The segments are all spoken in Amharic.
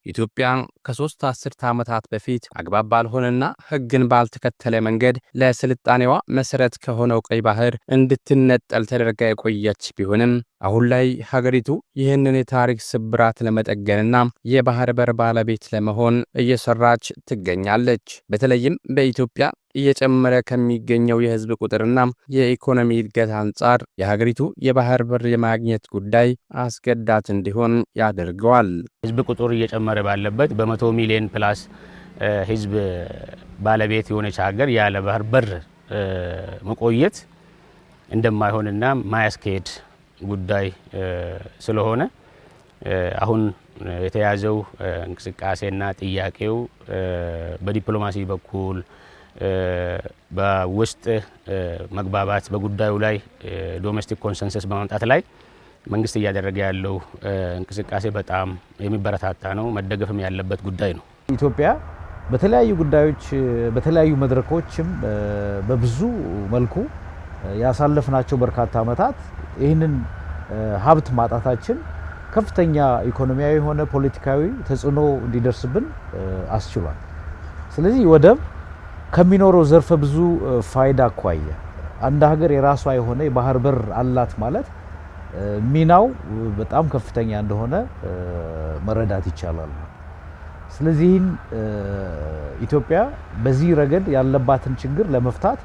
ኢትዮጵያ ከሶስት አስርት ዓመታት በፊት አግባብ ባልሆነና ሕግን ባልተከተለ መንገድ ለስልጣኔዋ መሰረት ከሆነው ቀይ ባህር እንድትነጠል ተደርጋ የቆየች ቢሆንም አሁን ላይ ሀገሪቱ ይህንን የታሪክ ስብራት ለመጠገንና የባህር በር ባለቤት ለመሆን እየሰራች ትገኛለች። በተለይም በኢትዮጵያ እየጨመረ ከሚገኘው የህዝብ ቁጥርና የኢኮኖሚ እድገት አንጻር የሀገሪቱ የባህር በር የማግኘት ጉዳይ አስገዳጅ እንዲሆን ያደርገዋል። ህዝብ ቁጥር እየጨመረ ባለበት በ100 ሚሊዮን ፕላስ ህዝብ ባለቤት የሆነች ሀገር ያለ ባህር በር መቆየት እንደማይሆንና ማያስኬድ ጉዳይ ስለሆነ አሁን የተያዘው እንቅስቃሴና ጥያቄው በዲፕሎማሲ በኩል በውስጥ መግባባት በጉዳዩ ላይ ዶሜስቲክ ኮንሰንሰስ በማምጣት ላይ መንግስት እያደረገ ያለው እንቅስቃሴ በጣም የሚበረታታ ነው፣ መደገፍም ያለበት ጉዳይ ነው። ኢትዮጵያ በተለያዩ ጉዳዮች በተለያዩ መድረኮችም በብዙ መልኩ ያሳለፍናቸው በርካታ ዓመታት ይህንን ሀብት ማጣታችን ከፍተኛ ኢኮኖሚያዊ ሆነ ፖለቲካዊ ተጽዕኖ እንዲደርስብን አስችሏል። ስለዚህ ወደብ ከሚኖረው ዘርፈ ብዙ ፋይዳ አኳያ አንድ ሀገር የራሷ የሆነ የባህር በር አላት ማለት ሚናው በጣም ከፍተኛ እንደሆነ መረዳት ይቻላል። ስለዚህ ኢትዮጵያ በዚህ ረገድ ያለባትን ችግር ለመፍታት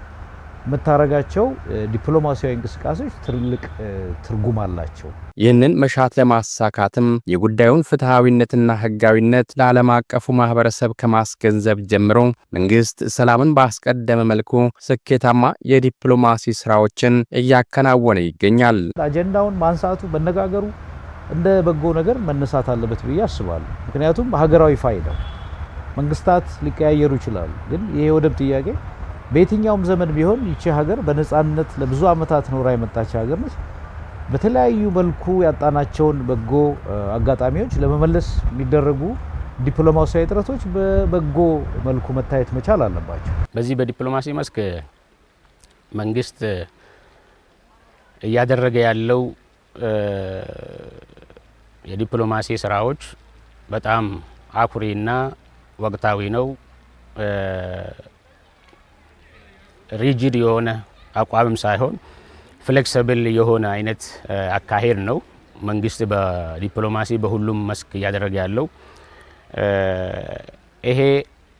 መታረጋቸው ዲፕሎማሲያዊ እንቅስቃሴዎች ትልቅ ትርጉም አላቸው። ይህንን መሻት ለማሳካትም የጉዳዩን ፍትሃዊነትና ህጋዊነት ለዓለም አቀፉ ማህበረሰብ ከማስገንዘብ ጀምሮ መንግስት ሰላምን ባስቀደመ መልኩ ስኬታማ የዲፕሎማሲ ስራዎችን እያከናወነ ይገኛል። አጀንዳውን ማንሳቱ መነጋገሩ እንደ በጎ ነገር መነሳት አለበት ብዬ አስባለሁ። ምክንያቱም ሀገራዊ ፋይዳው መንግስታት ሊቀያየሩ ይችላሉ፣ ግን ይሄ ወደብ ጥያቄ በየትኛውም ዘመን ቢሆን ይቺ ሀገር በነጻነት ለብዙ ዓመታት ኖራ የመጣች ሀገር ነች። በተለያዩ መልኩ ያጣናቸውን በጎ አጋጣሚዎች ለመመለስ የሚደረጉ ዲፕሎማሲያዊ ጥረቶች በበጎ መልኩ መታየት መቻል አለባቸው። በዚህ በዲፕሎማሲ መስክ መንግስት እያደረገ ያለው የዲፕሎማሲ ስራዎች በጣም አኩሪና ወቅታዊ ነው። ሪጂድ የሆነ አቋምም ሳይሆን ፍሌክሲብል የሆነ አይነት አካሄድ ነው መንግስት በዲፕሎማሲ በሁሉም መስክ እያደረገ ያለው። ይሄ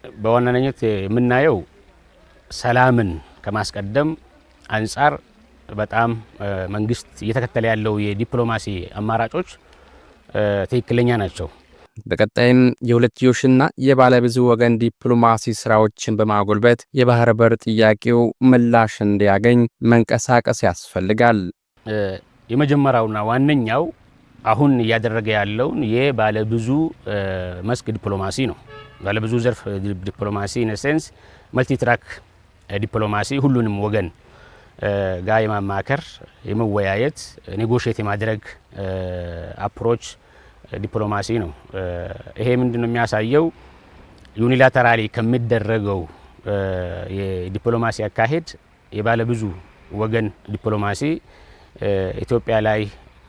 በዋናነት የምናየው ሰላምን ከማስቀደም አንጻር በጣም መንግስት እየተከተለ ያለው የዲፕሎማሲ አማራጮች ትክክለኛ ናቸው። በቀጣይም የሁለትዮሽና የባለብዙ ወገን ዲፕሎማሲ ስራዎችን በማጎልበት የባህር በር ጥያቄው ምላሽ እንዲያገኝ መንቀሳቀስ ያስፈልጋል። የመጀመሪያውና ዋነኛው አሁን እያደረገ ያለውን የባለብዙ መስክ ዲፕሎማሲ ነው። ባለብዙ ዘርፍ ዲፕሎማሲ ኢን ሴንስ መልቲ ትራክ ዲፕሎማሲ ሁሉንም ወገን ጋር የማማከር የመወያየት ኔጎሽየት የማድረግ አፕሮች ዲፕሎማሲ ነው። ይሄ ምንድነው የሚያሳየው? ዩኒላተራሊ ከሚደረገው የዲፕሎማሲ አካሄድ የባለብዙ ወገን ዲፕሎማሲ ኢትዮጵያ ላይ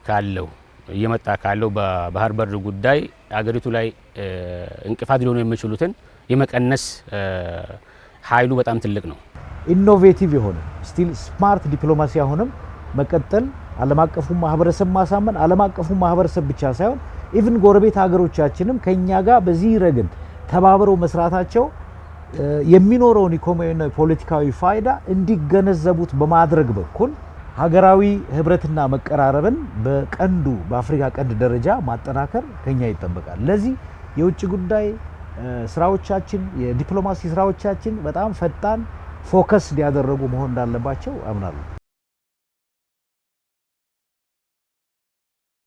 ካለው እየመጣ ካለው በባህር በር ጉዳይ አገሪቱ ላይ እንቅፋት ሊሆኑ የሚችሉትን የመቀነስ ኃይሉ በጣም ትልቅ ነው። ኢኖቬቲቭ የሆነ ስቲል ስማርት ዲፕሎማሲ አሁንም መቀጠል ዓለም አቀፉ ማህበረሰብ ማሳመን ዓለም አቀፉ ማህበረሰብ ብቻ ሳይሆን ኢቭን ጎረቤት ሀገሮቻችንም ከኛ ጋር በዚህ ረገድ ተባብረው መስራታቸው የሚኖረውን ኢኮኖሚያዊና ፖለቲካዊ ፋይዳ እንዲገነዘቡት በማድረግ በኩል ሀገራዊ ህብረትና መቀራረብን በቀንዱ በአፍሪካ ቀንድ ደረጃ ማጠናከር ከኛ ይጠበቃል። ለዚህ የውጭ ጉዳይ ስራዎቻችን የዲፕሎማሲ ስራዎቻችን በጣም ፈጣን ፎከስ ያደረጉ መሆን እንዳለባቸው አምናለሁ።